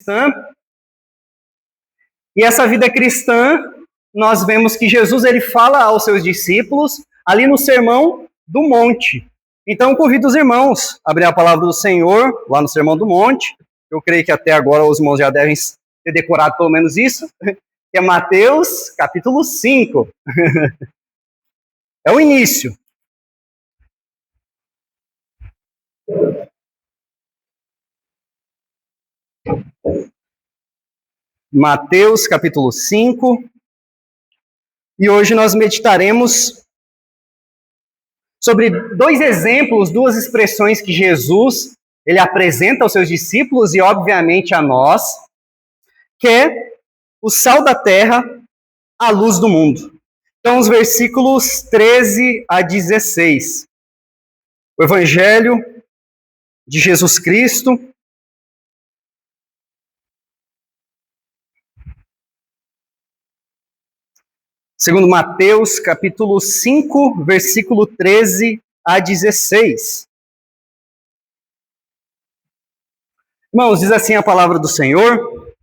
cristã. E essa vida cristã, nós vemos que Jesus ele fala aos seus discípulos ali no Sermão do Monte. Então, convido os irmãos a abrir a palavra do Senhor lá no Sermão do Monte. Eu creio que até agora os irmãos já devem ter decorado pelo menos isso, que é Mateus, capítulo 5. É o início. Mateus, capítulo 5. E hoje nós meditaremos sobre dois exemplos, duas expressões que Jesus ele apresenta aos seus discípulos e, obviamente, a nós, que é o sal da terra, a luz do mundo. Então, os versículos 13 a 16. O Evangelho de Jesus Cristo, segundo Mateus, capítulo 5, versículo 13 a 16. Irmãos, diz assim a palavra do Senhor: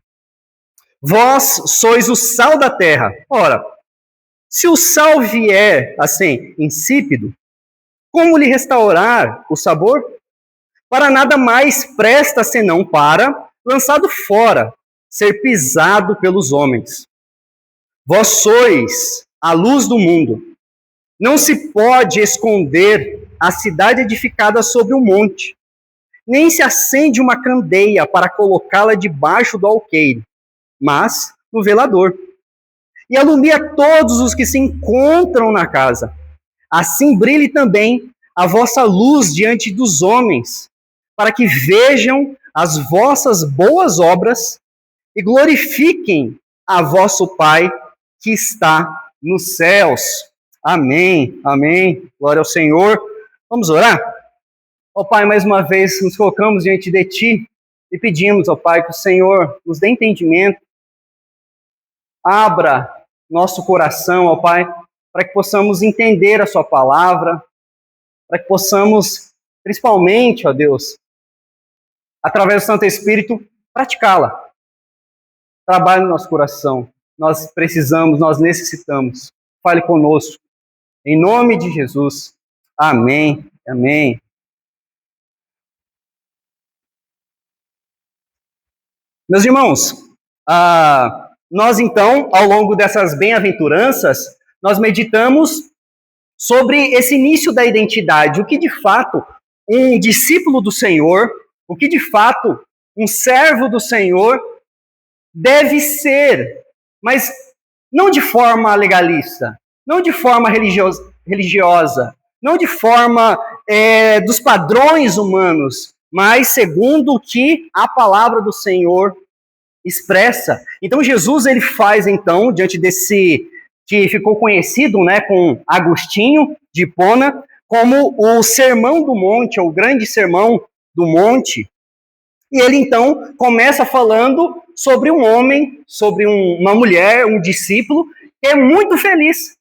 vós sois o sal da terra. Ora, se o sal vier, assim, insípido, como lhe restaurar o sabor? Para nada mais presta senão para, lançado fora, ser pisado pelos homens. Vós sois a luz do mundo. Não se pode esconder a cidade edificada sobre um monte, nem se acende uma candeia para colocá-la debaixo do alqueire, mas no velador. E alumia todos os que se encontram na casa. Assim brilhe também a vossa luz diante dos homens, para que vejam as vossas boas obras e glorifiquem a vosso Pai que está nos céus. Amém, amém. Glória ao Senhor. Vamos orar? Ó Pai, mais uma vez nos colocamos diante de Ti e pedimos, ó Pai, que o Senhor nos dê entendimento, abra nosso coração, ó Pai, para que possamos entender a Sua palavra, para que possamos, principalmente, ó Deus, através do Santo Espírito, praticá-la. Trabalhe no nosso coração. Nós precisamos, nós necessitamos. Fale conosco. Em nome de Jesus. Amém. Amém. Meus irmãos, nós então, ao longo dessas bem-aventuranças, nós meditamos sobre esse início da identidade, o que de fato um discípulo do Senhor, o que de fato um servo do Senhor deve ser, mas não de forma legalista, não de forma religiosa, não de forma dos padrões humanos, mas segundo o que a palavra do Senhor expressa. Então Jesus ele faz então, diante desse que ficou conhecido, né, com Agostinho de Hipona, como o Sermão do Monte, ou o Grande Sermão do Monte. E ele então começa falando sobre um homem, sobre uma mulher, um discípulo, que é muito feliz.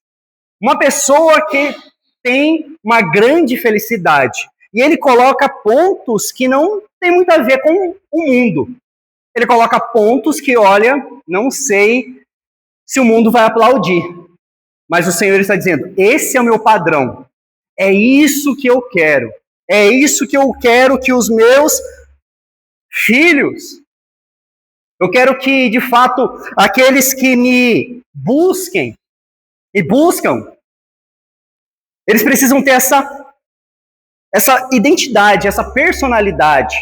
Uma pessoa que tem uma grande felicidade. E ele coloca pontos que não tem muito a ver com o mundo. Ele coloca pontos que, olha, não sei se o mundo vai aplaudir. Mas o Senhor está dizendo, esse é o meu padrão. É isso que eu quero. É isso que eu quero que os meus filhos, eu quero que, de fato, aqueles que me busquem e buscam, eles precisam ter essa identidade, essa personalidade.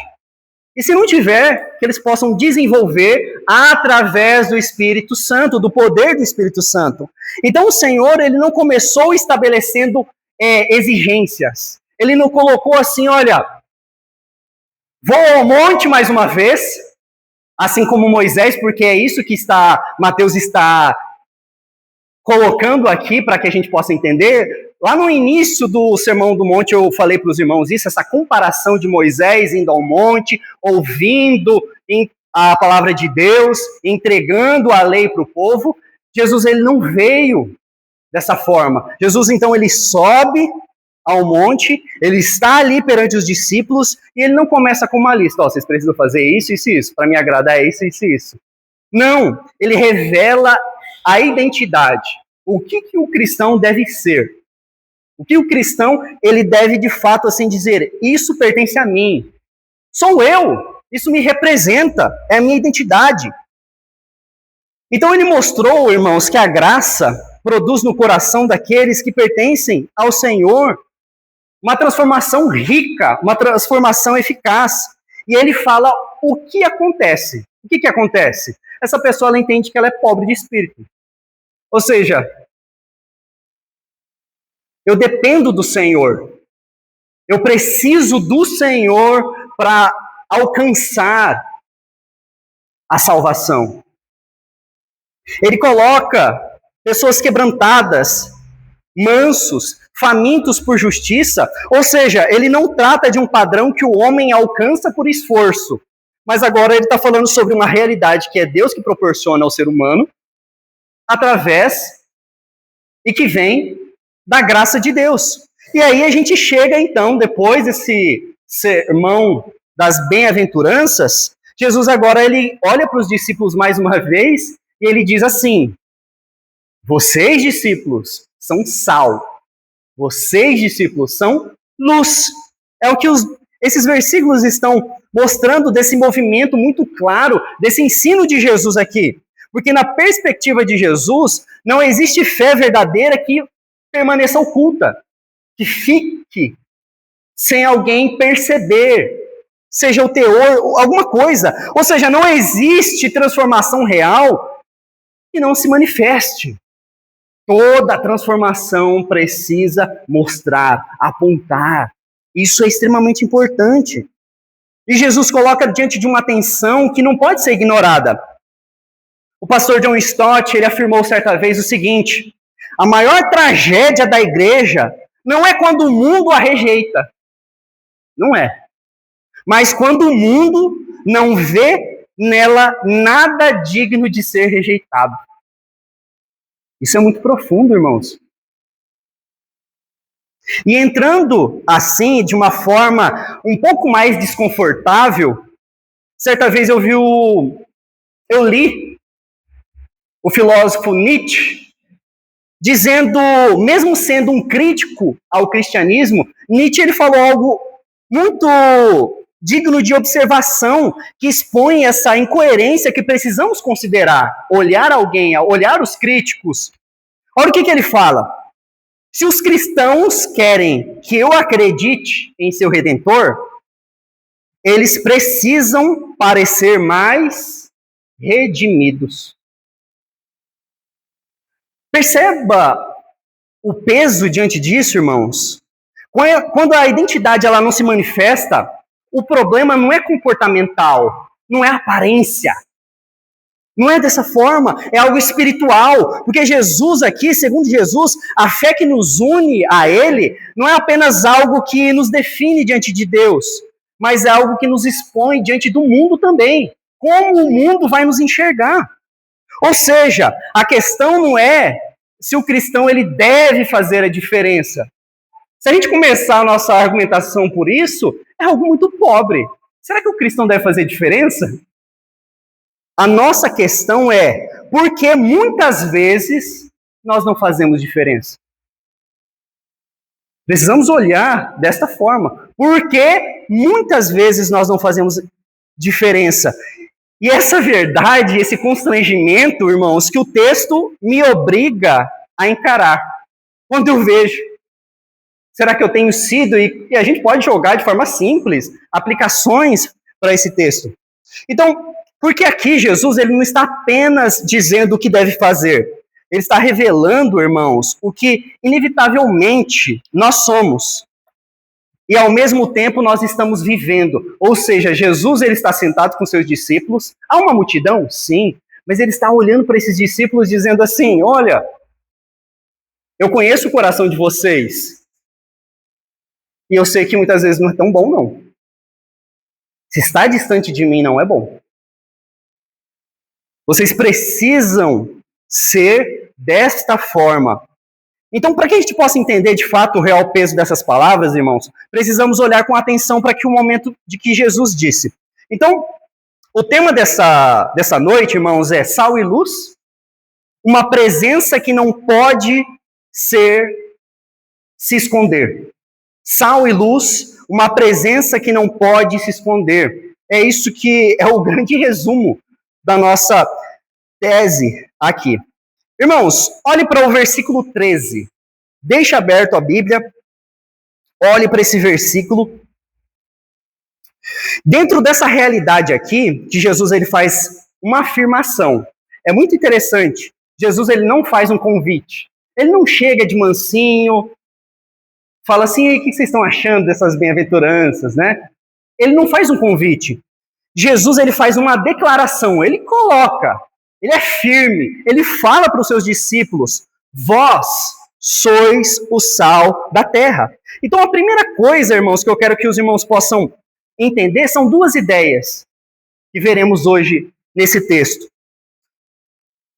E se não tiver, que eles possam desenvolver através do Espírito Santo, do poder do Espírito Santo. Então o Senhor, ele não começou estabelecendo exigências. Ele não colocou assim, olha, vou ao monte mais uma vez, assim como Moisés, porque é isso que Mateus está colocando aqui para que a gente possa entender. Lá no início do Sermão do Monte eu falei para os irmãos isso, essa comparação de Moisés indo ao monte, ouvindo a palavra de Deus, entregando a lei para o povo. Jesus ele não veio dessa forma. Jesus então ele sobe ao monte, ele está ali perante os discípulos e ele não começa com uma lista, vocês precisam fazer isso, isso e isso, para me agradar é isso, isso e isso. Não, ele revela a identidade. O que o cristão deve ser? O que o cristão ele deve de fato assim dizer? Isso pertence a mim. Sou eu. Isso me representa. É a minha identidade. Então ele mostrou, irmãos, que a graça produz no coração daqueles que pertencem ao Senhor uma transformação rica, uma transformação eficaz. E ele fala o que acontece. O que acontece? Essa pessoa ela entende que ela é pobre de espírito. Ou seja, eu dependo do Senhor. Eu preciso do Senhor para alcançar a salvação. Ele coloca pessoas quebrantadas, mansos, famintos por justiça, ou seja, ele não trata de um padrão que o homem alcança por esforço, mas agora ele está falando sobre uma realidade que é Deus que proporciona ao ser humano, através e que vem da graça de Deus. E aí a gente chega então, depois desse sermão das bem-aventuranças, Jesus agora ele olha para os discípulos mais uma vez e ele diz assim: vocês, discípulos, são sal. Vocês, discípulos, são luz. É o que esses versículos estão mostrando desse movimento muito claro, desse ensino de Jesus aqui. Porque na perspectiva de Jesus, não existe fé verdadeira que permaneça oculta, que fique sem alguém perceber, seja o teor, alguma coisa. Ou seja, não existe transformação real que não se manifeste. Toda transformação precisa mostrar, apontar. Isso é extremamente importante. E Jesus coloca diante de uma tensão que não pode ser ignorada. O pastor John Stott, ele afirmou certa vez o seguinte: a maior tragédia da igreja não é quando o mundo a rejeita. Não é. Mas quando o mundo não vê nela nada digno de ser rejeitado. Isso é muito profundo, irmãos. E entrando assim, de uma forma um pouco mais desconfortável, certa vez eu li o filósofo Nietzsche dizendo, mesmo sendo um crítico ao cristianismo, Nietzsche ele falou algo muito digno de observação, que expõe essa incoerência que precisamos considerar, olhar alguém, olhar os críticos. Olha o que ele fala. Se os cristãos querem que eu acredite em seu Redentor, eles precisam parecer mais redimidos. Perceba o peso diante disso, irmãos. Quando a identidade ela não se manifesta, o problema não é comportamental, não é aparência. Não é dessa forma, é algo espiritual. Porque Jesus aqui, segundo Jesus, a fé que nos une a Ele não é apenas algo que nos define diante de Deus, mas é algo que nos expõe diante do mundo também. Como o mundo vai nos enxergar. Ou seja, a questão não é se o cristão ele deve fazer a diferença. Se a gente começar a nossa argumentação por isso, é algo muito pobre. Será que o cristão deve fazer diferença? A nossa questão é, por que muitas vezes nós não fazemos diferença? Precisamos olhar desta forma. Por que muitas vezes nós não fazemos diferença? E essa verdade, esse constrangimento, irmãos, que o texto me obriga a encarar. Quando eu vejo, será que eu tenho sido? E a gente pode jogar de forma simples aplicações para esse texto. Então, porque aqui Jesus ele não está apenas dizendo o que deve fazer. Ele está revelando, irmãos, o que inevitavelmente nós somos. E ao mesmo tempo nós estamos vivendo. Ou seja, Jesus ele está sentado com seus discípulos. Há uma multidão? Sim. Mas ele está olhando para esses discípulos dizendo assim, olha, eu conheço o coração de vocês. E eu sei que muitas vezes não é tão bom, não. Se está distante de mim, não é bom. Vocês precisam ser desta forma. Então, para que a gente possa entender de fato o real peso dessas palavras, irmãos, precisamos olhar com atenção para que o momento de que Jesus disse. Então, o tema dessa noite, irmãos, é sal e luz, uma presença que não pode se esconder. Sal e luz, uma presença que não pode se esconder. É isso que é o grande resumo da nossa tese aqui. Irmãos, olhe para o versículo 13. Deixa aberto a Bíblia. Olhe para esse versículo. Dentro dessa realidade aqui, que Jesus ele faz uma afirmação. É muito interessante. Jesus ele não faz um convite. Ele não chega de mansinho, fala assim, o que vocês estão achando dessas bem-aventuranças, né? Ele não faz um convite. Jesus ele faz uma declaração, ele coloca, ele é firme, ele fala para os seus discípulos, vós sois o sal da terra. Então a primeira coisa, irmãos, que eu quero que os irmãos possam entender são duas ideias que veremos hoje nesse texto.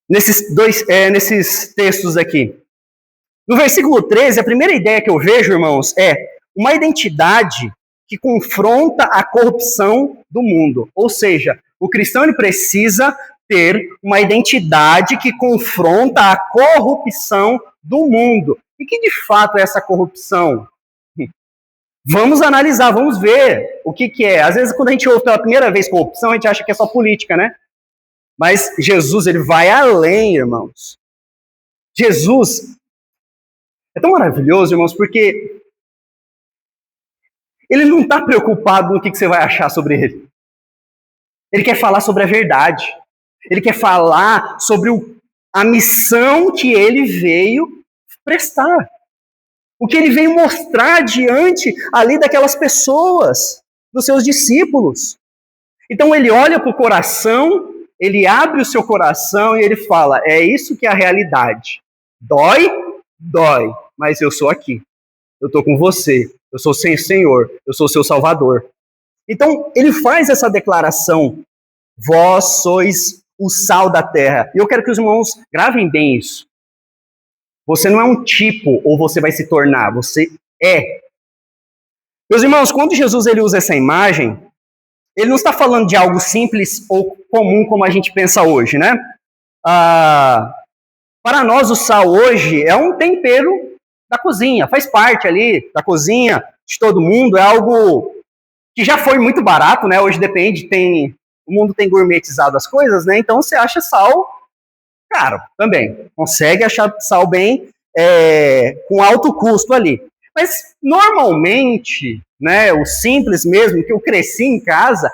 Nesses textos aqui. No versículo 13, a primeira ideia que eu vejo, irmãos, é uma identidade que confronta a corrupção do mundo. Ou seja, o cristão ele precisa ter uma identidade que confronta a corrupção do mundo. E que de fato é essa corrupção? Vamos analisar, vamos ver o que é. Às vezes, quando a gente ouve pela primeira vez corrupção, a gente acha que é só política, né? Mas Jesus, ele vai além, irmãos. Jesus é tão maravilhoso, irmãos, porque ele não está preocupado no que você vai achar sobre ele. Ele quer falar sobre a verdade. Ele quer falar sobre a missão que ele veio prestar. O que ele veio mostrar diante ali daquelas pessoas, dos seus discípulos. Então ele olha para o coração, ele abre o seu coração e ele fala, é isso que é a realidade. Dói? Dói, mas eu sou aqui. Eu estou com você. Eu sou seu Senhor. Eu sou seu Salvador. Então, ele faz essa declaração. Vós sois o sal da terra. E eu quero que os irmãos gravem bem isso. Você não é um tipo ou você vai se tornar. Você é. Meus irmãos, quando Jesus ele usa essa imagem, ele não está falando de algo simples ou comum como a gente pensa hoje, né? Para nós, o sal hoje é um tempero da cozinha, faz parte ali da cozinha de todo mundo, é algo que já foi muito barato, né? Hoje depende, o mundo tem gourmetizado as coisas, né? Então você acha sal caro também, consegue achar sal bem com alto custo ali. Mas normalmente, né, o simples mesmo, que eu cresci em casa,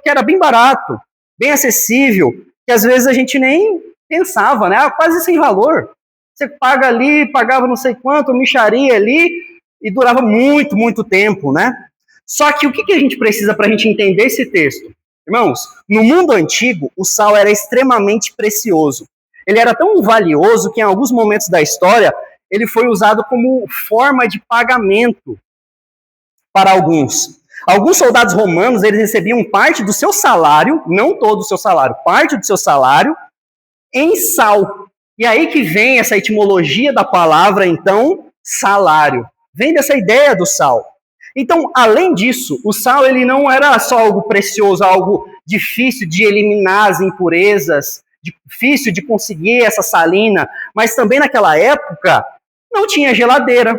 que era bem barato, bem acessível, que às vezes a gente nem pensava, né? Quase sem valor. Você paga ali, pagava não sei quanto, mixaria ali, e durava muito, muito tempo, né? Só que o que a gente precisa para a gente entender esse texto? Irmãos, no mundo antigo, o sal era extremamente precioso. Ele era tão valioso que em alguns momentos da história, ele foi usado como forma de pagamento para alguns. Alguns soldados romanos, eles recebiam parte do seu salário, não todo o seu salário, parte do seu salário, em sal. E aí que vem essa etimologia da palavra, então, salário. Vem dessa ideia do sal. Então, além disso, o sal ele não era só algo precioso, algo difícil de eliminar as impurezas, difícil de conseguir essa salina, mas também naquela época não tinha geladeira.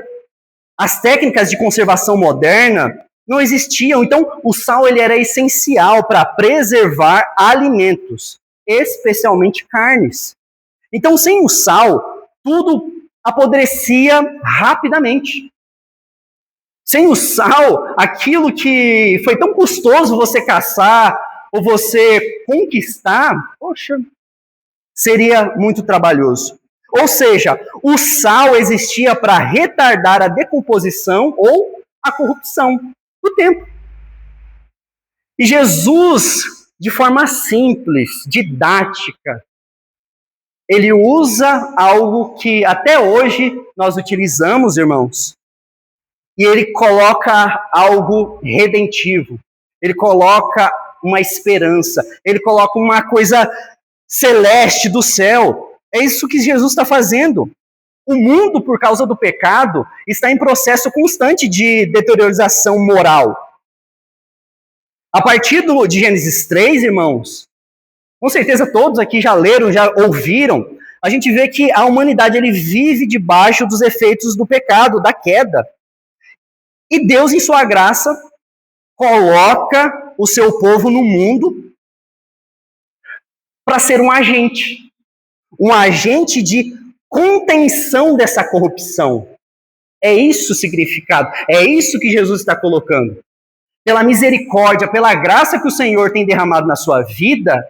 As técnicas de conservação moderna não existiam. Então, o sal ele era essencial para preservar alimentos, especialmente carnes. Então, sem o sal, tudo apodrecia rapidamente. Sem o sal, aquilo que foi tão custoso você caçar ou você conquistar, poxa, seria muito trabalhoso. Ou seja, o sal existia para retardar a decomposição ou a corrupção do tempo. E Jesus, de forma simples, didática, ele usa algo que até hoje nós utilizamos, irmãos, e ele coloca algo redentivo, ele coloca uma esperança, ele coloca uma coisa celeste do céu. É isso que Jesus está fazendo. O mundo, por causa do pecado, está em processo constante de deteriorização moral. A partir de Gênesis 3, irmãos, com certeza todos aqui já leram, já ouviram, a gente vê que a humanidade ele vive debaixo dos efeitos do pecado, da queda. E Deus, em sua graça, coloca o seu povo no mundo para ser um agente de contenção dessa corrupção. É isso o significado, é isso que Jesus está colocando. Pela misericórdia, pela graça que o Senhor tem derramado na sua vida,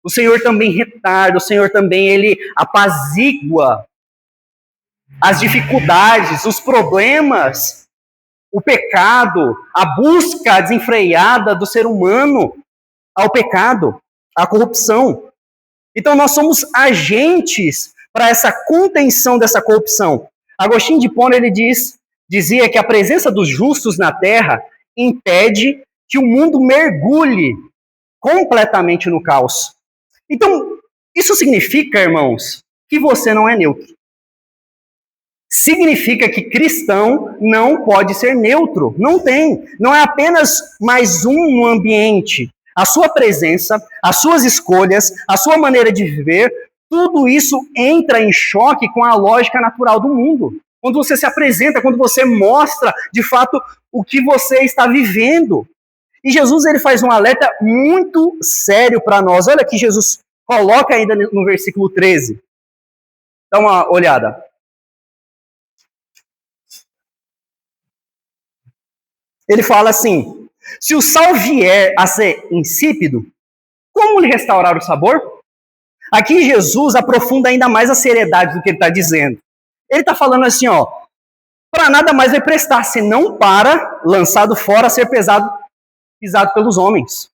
o Senhor também retarda, o Senhor também ele apazigua as dificuldades, os problemas, o pecado, a busca desenfreada do ser humano ao pecado, à corrupção. Então nós somos agentes para essa contenção dessa corrupção. Agostinho de Hipona ele dizia que a presença dos justos na terra impede que o mundo mergulhe completamente no caos. Então, isso significa, irmãos, que você não é neutro. Significa que cristão não pode ser neutro. Não tem. Não é apenas mais um no ambiente. A sua presença, as suas escolhas, a sua maneira de viver, tudo isso entra em choque com a lógica natural do mundo. Quando você se apresenta, quando você mostra, de fato, o que você está vivendo. E Jesus ele faz um alerta muito sério para nós. Olha que Jesus coloca ainda no versículo 13. Dá uma olhada. Ele fala assim: se o sal vier a ser insípido, como lhe restaurar o sabor? Aqui Jesus aprofunda ainda mais a seriedade do que ele está dizendo. Ele está falando assim, ó, para nada mais vai prestar, senão para, lançado fora, ser pisado pelos homens.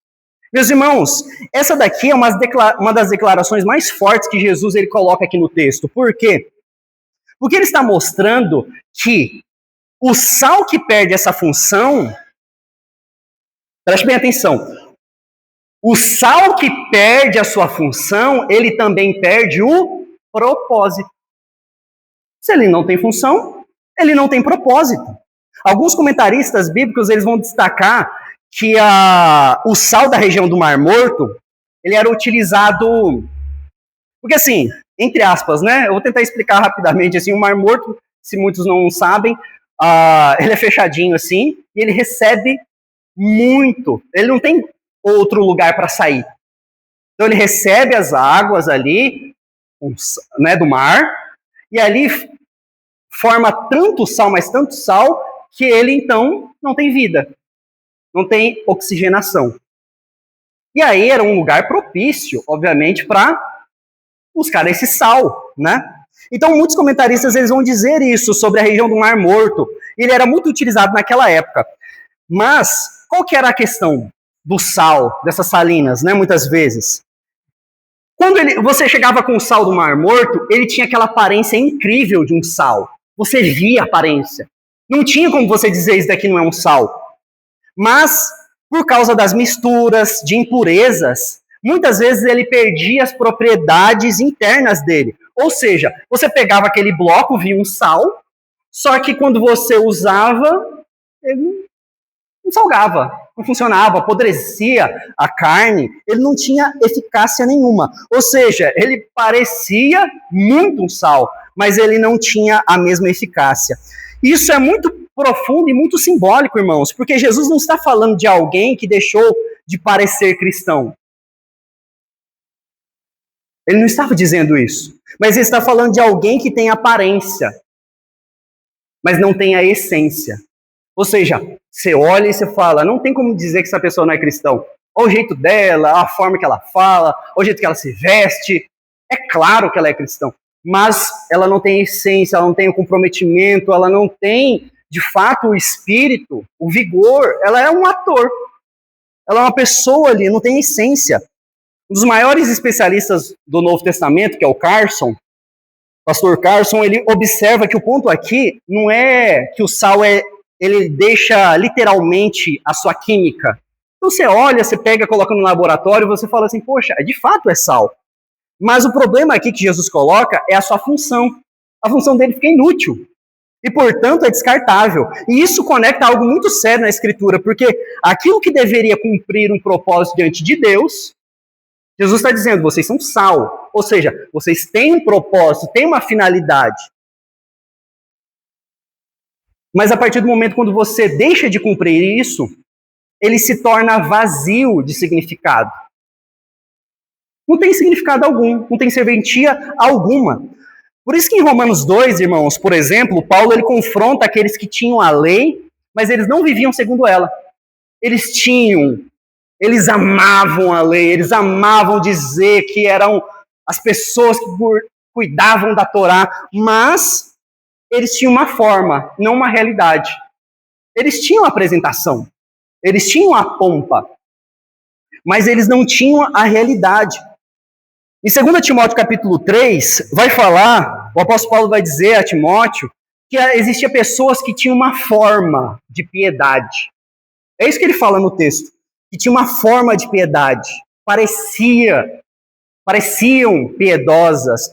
Meus irmãos, essa daqui é uma das declarações mais fortes que Jesus ele coloca aqui no texto. Por quê? Porque ele está mostrando que o sal que perde essa função, preste bem atenção, o sal que perde a sua função, ele também perde o propósito. Se ele não tem função, ele não tem propósito. Alguns comentaristas bíblicos eles vão destacar que o sal da região do Mar Morto, ele era utilizado, porque assim, entre aspas, né, eu vou tentar explicar rapidamente, assim, o Mar Morto, se muitos não sabem, ele é fechadinho assim, e ele recebe muito, ele não tem outro lugar para sair. Então ele recebe as águas ali, né, do mar, e ali forma tanto sal, mas tanto sal, que ele então não tem vida, não tem oxigenação. E aí era um lugar propício, obviamente, para buscar esse sal, né? Então muitos comentaristas eles vão dizer isso sobre a região do Mar Morto. Ele era muito utilizado naquela época. Mas qual que era a questão do sal, dessas salinas, né, muitas vezes? Quando você chegava com o sal do Mar Morto, ele tinha aquela aparência incrível de um sal. Você via a aparência. Não tinha como você dizer isso daqui não é um sal. Mas, por causa das misturas, de impurezas, muitas vezes ele perdia as propriedades internas dele. Ou seja, você pegava aquele bloco, via um sal, só que quando você usava, ele não salgava, não funcionava, apodrecia a carne, ele não tinha eficácia nenhuma. Ou seja, ele parecia muito um sal, mas ele não tinha a mesma eficácia. Isso é muito profundo e muito simbólico, irmãos, porque Jesus não está falando de alguém que deixou de parecer cristão. Ele não estava dizendo isso, mas ele está falando de alguém que tem aparência, mas não tem a essência. Ou seja, você olha e você fala, não tem como dizer que essa pessoa não é cristão. Olha o jeito dela, a forma que ela fala, o jeito que ela se veste. É claro que ela é cristã, mas ela não tem essência, ela não tem o comprometimento, ela não tem, de fato, o espírito, o vigor. Ela é um ator. Ela é uma pessoa ali, não tem essência. Um dos maiores especialistas do Novo Testamento, que é o Carson, pastor Carson, ele observa que o ponto aqui não é que o sal ele deixa literalmente a sua química. Então você olha, você pega, coloca no laboratório, você fala assim, poxa, de fato é sal. Mas o problema aqui que Jesus coloca é a sua função. a função dele fica inútil. E, portanto, é descartável. E isso conecta algo muito sério na Escritura, porque aquilo que deveria cumprir um propósito diante de Deus, Jesus está dizendo, vocês são sal. Ou seja, vocês têm um propósito, têm uma finalidade. Mas a partir do momento quando você deixa de cumprir isso, ele se torna vazio de significado. Não tem significado algum, não tem serventia alguma. Por isso que em Romanos 2, irmãos, por exemplo, Paulo ele confronta aqueles que tinham a lei, mas eles não viviam segundo ela. Eles amavam a lei, eles amavam dizer que eram as pessoas que cuidavam da Torá, mas eles tinham uma forma, não uma realidade. Eles tinham a apresentação, eles tinham a pompa, mas eles não tinham a realidade. Em 2 Timóteo capítulo 3, vai falar, o apóstolo Paulo vai dizer a Timóteo, que existia pessoas que tinham uma forma de piedade. É isso que ele fala no texto, que tinha uma forma de piedade, pareciam piedosas,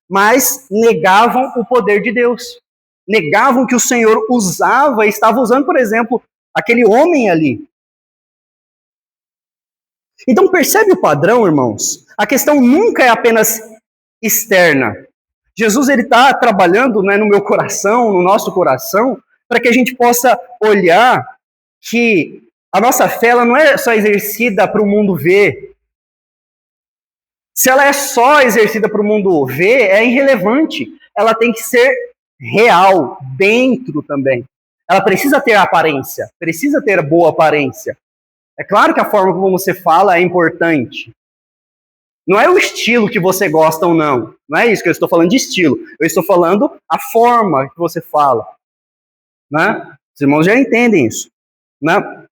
mas negavam o poder de Deus. Negavam que o Senhor usava e estava usando, por exemplo, aquele homem ali. Então percebe o padrão, irmãos? A questão nunca é apenas externa. Jesus ele está trabalhando, né, no meu coração, no nosso coração, para que a gente possa olhar que a nossa fé ela não é só exercida para o mundo ver. Se ela é só exercida para o mundo ver, é irrelevante. Ela tem que ser real, dentro também. Ela precisa ter aparência, precisa ter boa aparência. É claro que a forma como você fala é importante. Não é o estilo que você gosta ou não. Não é isso que eu estou falando de estilo. Eu estou falando a forma que você fala. Né? Os irmãos já entendem isso. Né?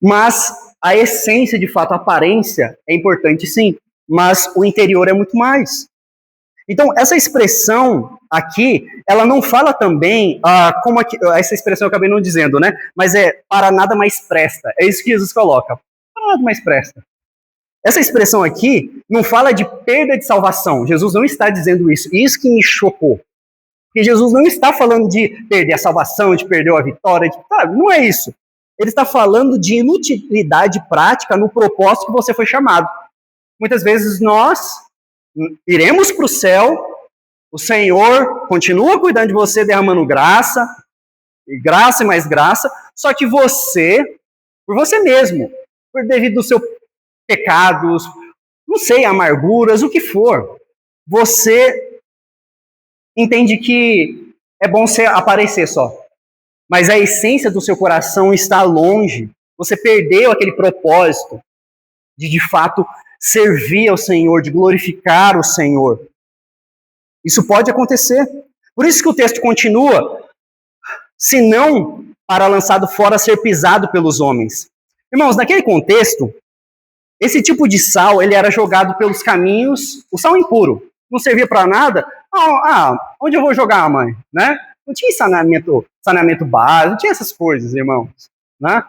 Mas a essência, de fato, a aparência é importante sim. Mas o interior é muito mais. Então, essa expressão aqui, ela não fala também, como aqui, essa expressão eu acabei não dizendo, né? Mas é para nada mais presta. É isso que Jesus coloca. Para nada mais presta. Essa expressão aqui não fala de perda de salvação. Jesus não está dizendo isso. Isso que me chocou. Porque Jesus não está falando de perder a salvação, de perder a vitória. Sabe? Não é isso. Ele está falando de inutilidade prática no propósito que você foi chamado. Muitas vezes nós iremos para o céu, o Senhor continua cuidando de você, derramando graça e mais graça, só que você, por você mesmo, por devido aos seus pecados, não sei, amarguras, o que for, você entende que é bom você aparecer só. Mas a essência do seu coração está longe. Você perdeu aquele propósito de fato, servir ao Senhor, de glorificar o Senhor. Isso pode acontecer. Por isso que o texto continua, se não para lançado fora ser pisado pelos homens. Irmãos, naquele contexto, esse tipo de sal, ele era jogado pelos caminhos, o sal impuro, não servia para nada. Onde eu vou jogar, mãe? Né? Não tinha saneamento básico, não tinha essas coisas, irmãos. Né?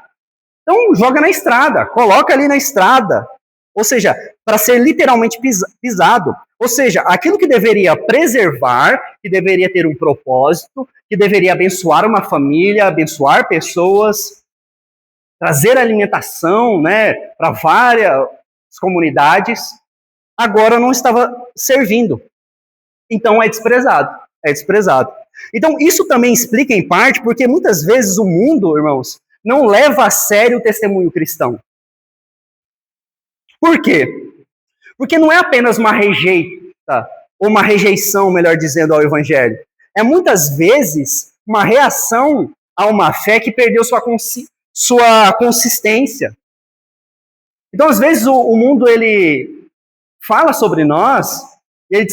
Então, joga na estrada, coloca ali na estrada. Ou seja, para ser literalmente pisado. Ou seja, aquilo que deveria preservar, que deveria ter um propósito, que deveria abençoar uma família, abençoar pessoas, trazer alimentação, né, para várias comunidades, agora não estava servindo. Então é desprezado. É desprezado. Então isso também explica em parte porque muitas vezes o mundo, irmãos, não leva a sério o testemunho cristão. Por quê? Porque não é apenas uma ou uma rejeição, melhor dizendo, ao evangelho. É muitas vezes uma reação a uma fé que perdeu sua consistência. Então, às vezes, o mundo, ele fala sobre nós, ele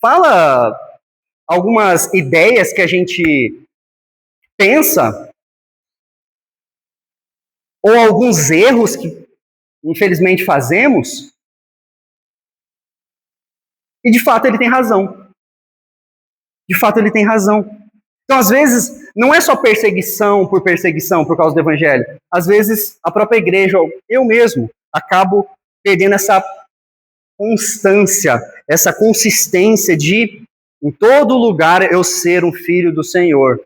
fala algumas ideias que a gente pensa, ou alguns erros que infelizmente fazemos, e de fato ele tem razão. De fato ele tem razão. Então, às vezes, não é só perseguição por causa do evangelho. Às vezes, a própria igreja, eu mesmo, acabo perdendo essa constância, essa consistência de, em todo lugar, eu ser um filho do Senhor.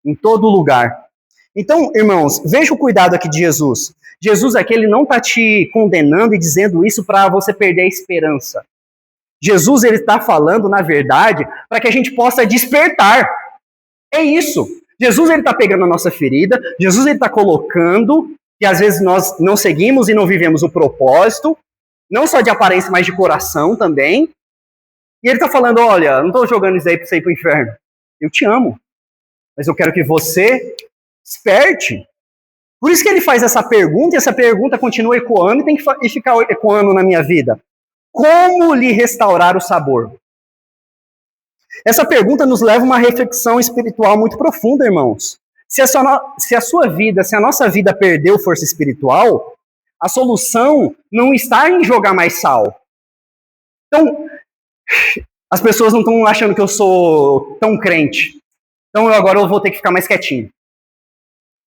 Em todo lugar. Então, irmãos, veja o cuidado aqui de Jesus. Jesus aqui, ele não está te condenando e dizendo isso para você perder a esperança. Jesus, ele está falando, na verdade, para que a gente possa despertar. É isso. Jesus, ele está pegando a nossa ferida, Jesus, ele está colocando que às vezes nós não seguimos e não vivemos o propósito, não só de aparência, mas de coração também. E ele está falando, olha, não estou jogando isso aí para você ir para o inferno. Eu te amo, mas eu quero que você desperte. Por isso que ele faz essa pergunta, e essa pergunta continua ecoando e tem que ficar ecoando na minha vida. Como lhe restaurar o sabor? Essa pergunta nos leva a uma reflexão espiritual muito profunda, irmãos. Se a nossa vida perdeu força espiritual, a solução não está em jogar mais sal. Então, as pessoas não estão achando que eu sou tão crente. Então agora eu vou ter que ficar mais quietinho.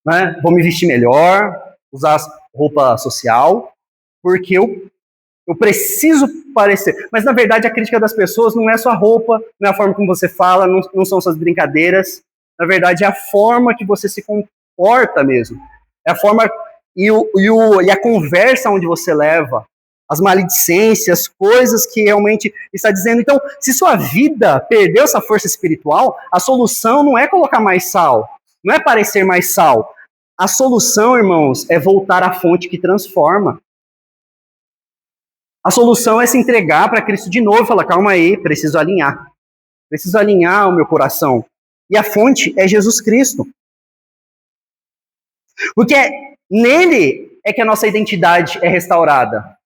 Né? Vou me vestir melhor, usar roupa social, porque eu preciso parecer. Mas na verdade a crítica das pessoas não é só a roupa, não é a forma como você fala, não são suas brincadeiras. Na verdade é a forma que você se comporta mesmo. É a forma e a conversa onde você leva, as maledicências, coisas que realmente está dizendo. Então, se sua vida perdeu essa força espiritual, a solução não é colocar mais sal, não é parecer mais sal. A solução, irmãos, é voltar à fonte que transforma. A solução é se entregar para Cristo de novo e falar, calma aí, preciso alinhar o meu coração. E a fonte é Jesus Cristo. Porque nele é que a nossa identidade é restaurada.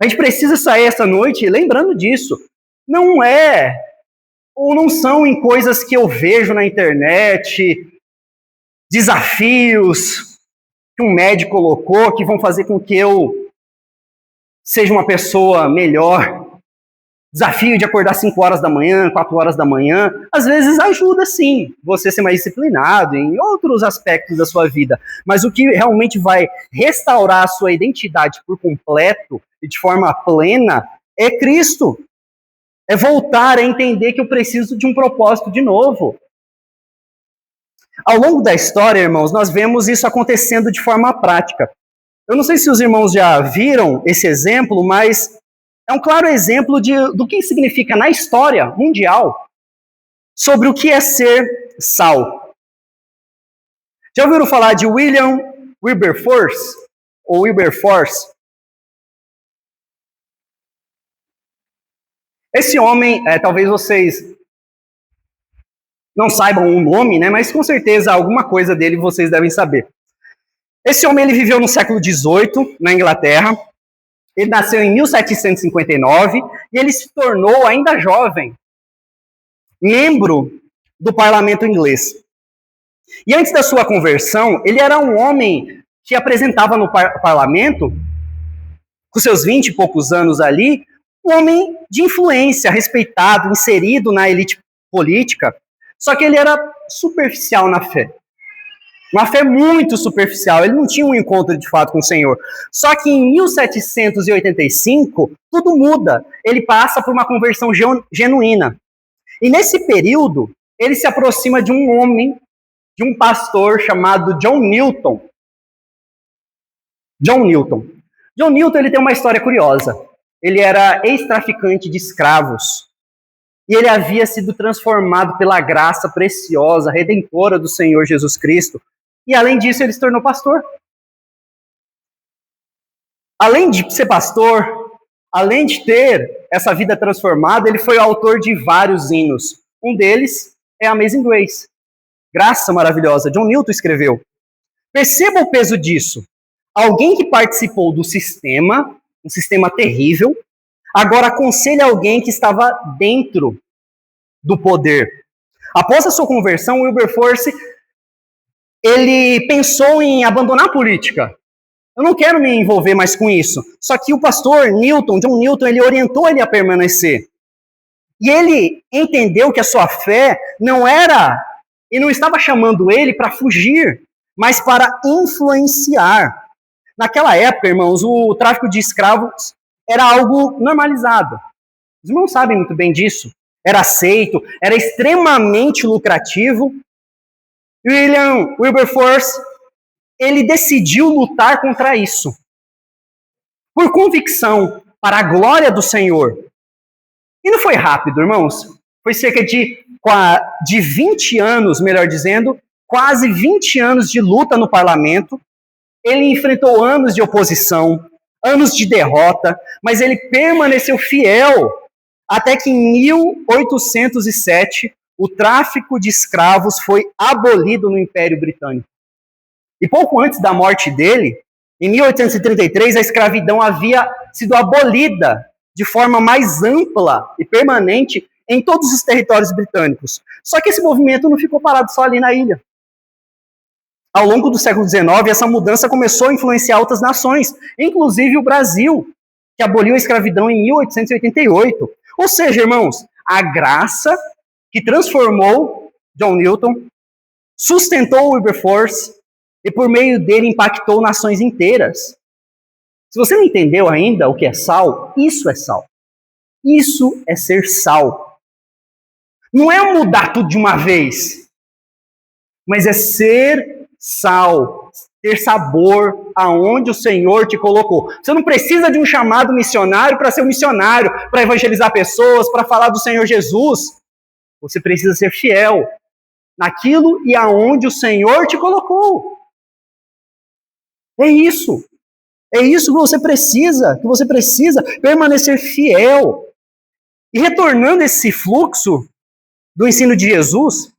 A gente precisa sair essa noite lembrando disso. Não é, ou não são em coisas que eu vejo na internet, desafios que um médico colocou que vão fazer com que eu seja uma pessoa melhor. Desafio de acordar 5 horas da manhã, 4 horas da manhã, às vezes ajuda sim, você ser mais disciplinado em outros aspectos da sua vida, mas o que realmente vai restaurar a sua identidade por completo e de forma plena é Cristo. É voltar a entender que eu preciso de um propósito de novo. Ao longo da história, irmãos, nós vemos isso acontecendo de forma prática. Eu não sei se os irmãos já viram esse exemplo, mas é um claro exemplo do que significa na história mundial sobre o que é ser sal. Já ouviram falar de William Wilberforce? Ou Wilberforce? Esse homem, talvez vocês não saibam o nome, né? Mas com certeza alguma coisa dele vocês devem saber. Esse homem ele viveu no século XVIII, na Inglaterra. Ele nasceu em 1759 e ele se tornou, ainda jovem, membro do parlamento inglês. E antes da sua conversão, ele era um homem que apresentava no parlamento, com seus 20 e poucos anos ali, um homem de influência, respeitado, inserido na elite política, só que ele era superficial na fé. Uma fé muito superficial, ele não tinha um encontro de fato com o Senhor. Só que em 1785, tudo muda. Ele passa por uma conversão genuína. E nesse período, ele se aproxima de um homem, de um pastor chamado John Newton. John Newton, ele tem uma história curiosa. Ele era ex-traficante de escravos. E ele havia sido transformado pela graça preciosa, redentora do Senhor Jesus Cristo. E além disso, ele se tornou pastor. Além de ser pastor, além de ter essa vida transformada, ele foi o autor de vários hinos. Um deles é Amazing Grace. Graça maravilhosa. John Newton escreveu. Perceba o peso disso. Alguém que participou do sistema, um sistema terrível, agora aconselha alguém que estava dentro do poder. Após a sua conversão, Wilberforce ele pensou em abandonar a política. Eu não quero me envolver mais com isso. Só que o pastor Newton, John Newton, ele orientou ele a permanecer. E ele entendeu que a sua fé não era, e não estava chamando ele para fugir, mas para influenciar. Naquela época, irmãos, o tráfico de escravos era algo normalizado. Os irmãos sabem muito bem disso. Era aceito, era extremamente lucrativo. William Wilberforce, ele decidiu lutar contra isso. Por convicção, para a glória do Senhor. E não foi rápido, irmãos. Foi cerca de 20 anos, melhor dizendo, quase 20 anos de luta no parlamento. Ele enfrentou anos de oposição, anos de derrota, mas ele permaneceu fiel até que em 1807 o tráfico de escravos foi abolido no Império Britânico. E pouco antes da morte dele, em 1833, a escravidão havia sido abolida de forma mais ampla e permanente em todos os territórios britânicos. Só que esse movimento não ficou parado só ali na ilha. Ao longo do século XIX, essa mudança começou a influenciar outras nações, inclusive o Brasil, que aboliu a escravidão em 1888. Ou seja, irmãos, a graça que transformou John Newton, sustentou Wilberforce e por meio dele impactou nações inteiras. Se você não entendeu ainda o que é sal, isso é sal. Isso é ser sal. Não é mudar tudo de uma vez, mas é ser sal, ter sabor aonde o Senhor te colocou. Você não precisa de um chamado missionário para ser um missionário, para evangelizar pessoas, para falar do Senhor Jesus. Você precisa ser fiel naquilo e aonde o Senhor te colocou. É isso. É isso que você precisa permanecer fiel. E retornando esse fluxo do ensino de Jesus,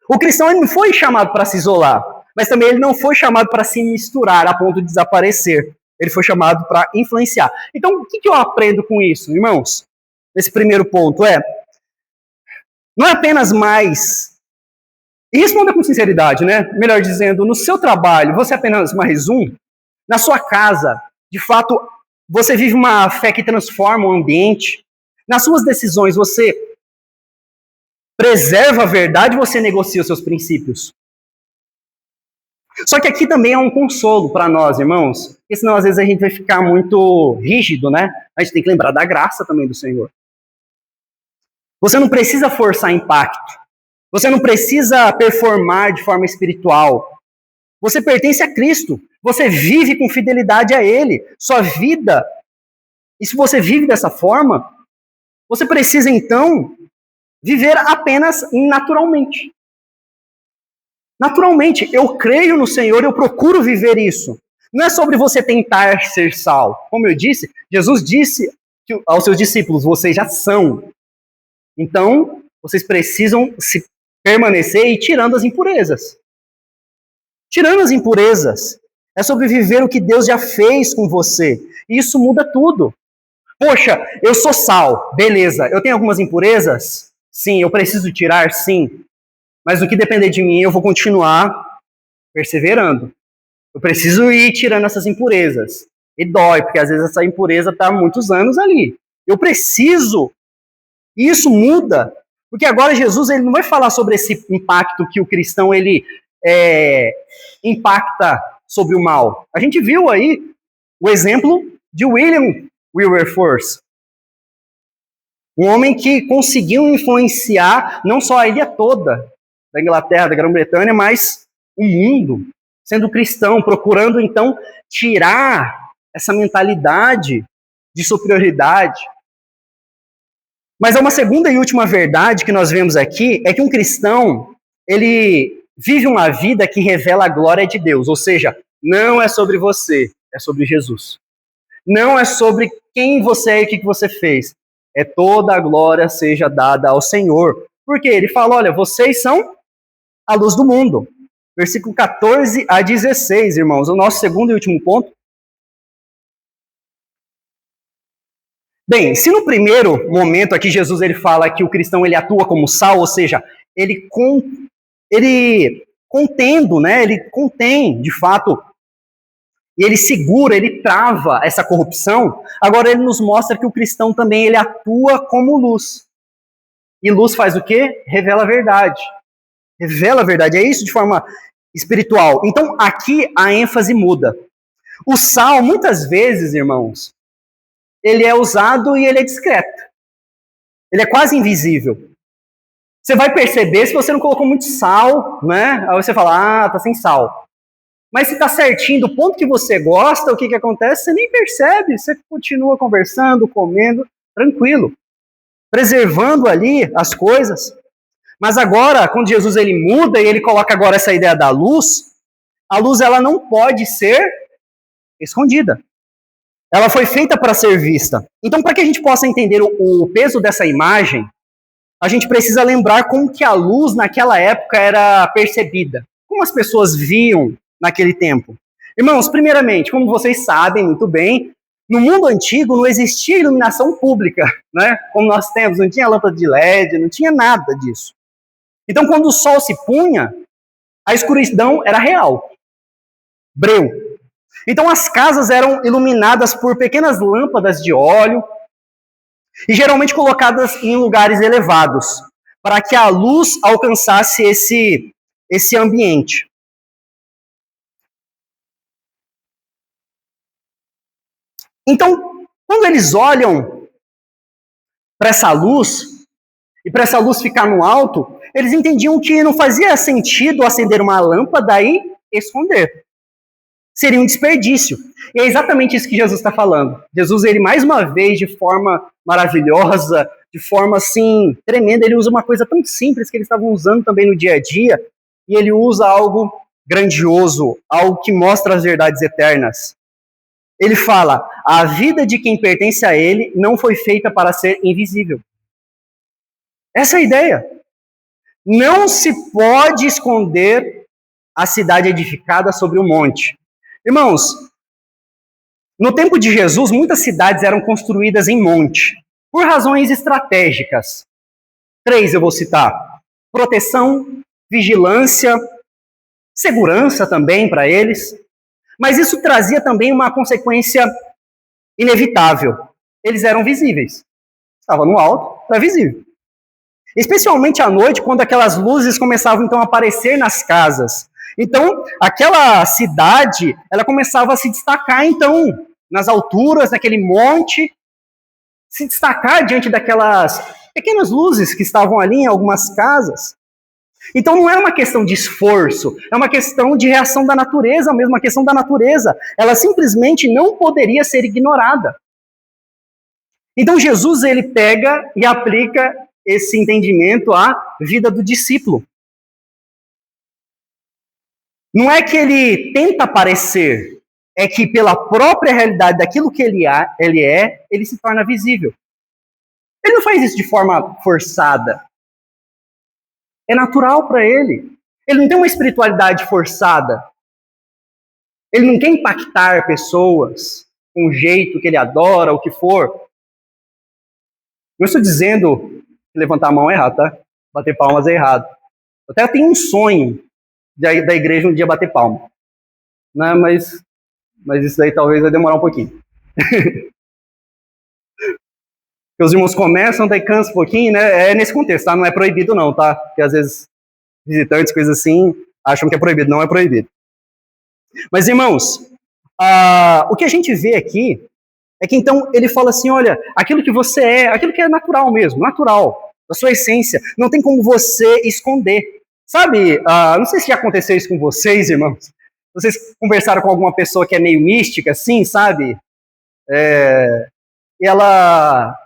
o cristão ele não foi chamado para se isolar, mas também ele não foi chamado para se misturar a ponto de desaparecer. Ele foi chamado para influenciar. Então, o que eu aprendo com isso, irmãos? Esse primeiro ponto não é apenas mais... E responda com sinceridade, né? Melhor dizendo, no seu trabalho, você é apenas mais um? Na sua casa, de fato, você vive uma fé que transforma o ambiente? Nas suas decisões, você preserva a verdade ou você negocia os seus princípios? Só que aqui também é um consolo para nós, irmãos, porque senão às vezes a gente vai ficar muito rígido, né? A gente tem que lembrar da graça também do Senhor. Você não precisa forçar impacto. Você não precisa performar de forma espiritual. Você pertence a Cristo. Você vive com fidelidade a Ele. Sua vida. E se você vive dessa forma, você precisa então viver apenas naturalmente. Naturalmente, eu creio no Senhor, eu procuro viver isso. Não é sobre você tentar ser sal. Como eu disse, Jesus disse aos seus discípulos, vocês já são. Então, vocês precisam se permanecer e tirando as impurezas. Tirando as impurezas. É sobre viver o que Deus já fez com você. E isso muda tudo. Poxa, eu sou sal, beleza. Eu tenho algumas impurezas? Sim. Eu preciso tirar? Sim. Mas no que depender de mim, eu vou continuar perseverando. Eu preciso ir tirando essas impurezas. E dói, porque às vezes essa impureza está há muitos anos ali. Eu preciso. E isso muda. Porque agora Jesus ele não vai falar sobre esse impacto que o cristão ele impacta sobre o mal. A gente viu aí o exemplo de William Wilberforce. Um homem que conseguiu influenciar não só a ilha toda da Inglaterra, da Grã-Bretanha, mas o mundo, sendo cristão, procurando então tirar essa mentalidade de superioridade. Mas há uma segunda e última verdade que nós vemos aqui, é que um cristão, ele vive uma vida que revela a glória de Deus, ou seja, não é sobre você, é sobre Jesus. Não é sobre quem você é e o que você fez. É toda a glória seja dada ao Senhor. Porque ele fala, olha, vocês são a luz do mundo. Versículo 14 a 16, irmãos, o nosso segundo e último ponto. Bem, se no primeiro momento aqui Jesus ele fala que o cristão ele atua como sal, ou seja, ele contendo, né? Ele contém, de fato, e ele segura, ele trava essa corrupção. Agora ele nos mostra que o cristão também ele atua como luz. E luz faz o quê? Revela a verdade. Revela a verdade. É isso de forma espiritual. Então aqui a ênfase muda. O sal, muitas vezes, irmãos, ele é usado e ele é discreto. Ele é quase invisível. Você vai perceber se você não colocou muito sal, né? Aí você fala, tá sem sal. Mas se tá certinho do ponto que você gosta, o que que acontece? Você nem percebe, você continua conversando, comendo, tranquilo. Preservando ali as coisas. Mas agora, quando Jesus ele muda e ele coloca agora essa ideia da luz, a luz ela não pode ser escondida. Ela foi feita para ser vista. Então, para que a gente possa entender o peso dessa imagem, a gente precisa lembrar como que a luz naquela época era percebida. Como as pessoas viam naquele tempo. Irmãos, primeiramente, como vocês sabem muito bem, no mundo antigo não existia iluminação pública, né? Como nós temos, não tinha lâmpada de LED, não tinha nada disso. Então, quando o sol se punha, a escuridão era real. Breu. Então, as casas eram iluminadas por pequenas lâmpadas de óleo e geralmente colocadas em lugares elevados, para que a luz alcançasse esse ambiente. Então, quando eles olham para essa luz, e para essa luz ficar no alto, eles entendiam que não fazia sentido acender uma lâmpada e esconder. Seria um desperdício. E é exatamente isso que Jesus está falando. Jesus, ele mais uma vez, de forma maravilhosa, de forma assim, tremenda, ele usa uma coisa tão simples que eles estavam usando também no dia a dia, e ele usa algo grandioso, algo que mostra as verdades eternas. Ele fala, a vida de quem pertence a ele não foi feita para ser invisível. Essa é a ideia. Não se pode esconder a cidade edificada sobre o monte. Irmãos, no tempo de Jesus, muitas cidades eram construídas em monte, por razões estratégicas. 3 eu vou citar. Proteção, vigilância, segurança também para eles. Mas isso trazia também uma consequência inevitável. Eles eram visíveis. Estava no alto, era visível. Especialmente à noite, quando aquelas luzes começavam então a aparecer nas casas. Então, aquela cidade, ela começava a se destacar então nas alturas, naquele monte, se destacar diante daquelas pequenas luzes que estavam ali em algumas casas. Então não é uma questão de esforço, é uma questão de reação da natureza mesmo, uma questão da natureza. Ela simplesmente não poderia ser ignorada. Então Jesus, ele pega e aplica esse entendimento à vida do discípulo. Não é que ele tenta parecer, é que pela própria realidade daquilo que ele é, ele se torna visível. Ele não faz isso de forma forçada. É natural para ele. Ele não tem uma espiritualidade forçada. Ele não quer impactar pessoas com o jeito que ele adora, o que for. Não estou dizendo que levantar a mão é errado, tá? Bater palmas é errado. Até eu tenho um sonho da igreja um dia bater palma. Né? Mas isso daí talvez vai demorar um pouquinho. Porque os irmãos começam, daí cansa um pouquinho, né? É nesse contexto, tá? Não é proibido não, tá? Porque às vezes visitantes, coisas assim, acham que é proibido. Não é proibido. Mas, irmãos, o que a gente vê aqui é que então ele fala assim, olha, aquilo que você é, aquilo que é natural mesmo, natural, da sua essência, não tem como você esconder. Sabe, não sei se já aconteceu isso com vocês, irmãos. Vocês conversaram com alguma pessoa que é meio mística, assim, sabe? E ela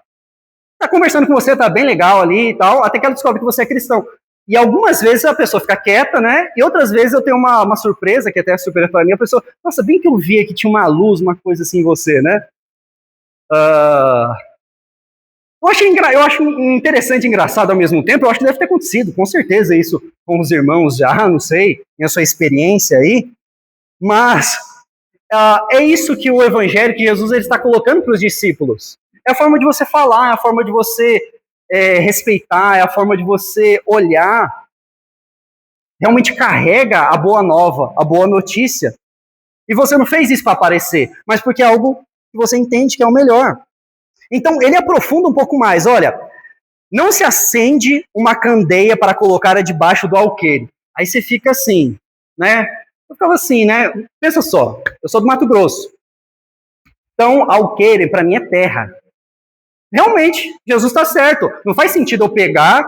tá conversando com você, tá bem legal ali e tal, até que ela descobre que você é cristão. E algumas vezes a pessoa fica quieta, né? E outras vezes eu tenho uma surpresa, que até é surpresa para mim, a pessoa, nossa, bem que eu vi que tinha uma luz, uma coisa assim em você, né? Eu acho interessante e engraçado ao mesmo tempo, eu acho que deve ter acontecido, com certeza, isso com os irmãos já, não sei, em a sua experiência aí, mas é isso que o evangelho, que Jesus ele está colocando para os discípulos. É a forma de você falar, é a forma de você respeitar, é a forma de você olhar. Realmente carrega a boa nova, a boa notícia. E você não fez isso para aparecer, mas porque é algo que você entende que é o melhor. Então, ele aprofunda um pouco mais. Olha, não se acende uma candeia para colocar debaixo do alqueire. Aí você fica assim, né? Eu ficava assim, né? Pensa só, eu sou do Mato Grosso. Então, alqueire, para mim, é terra. Realmente, Jesus está certo. Não faz sentido eu pegar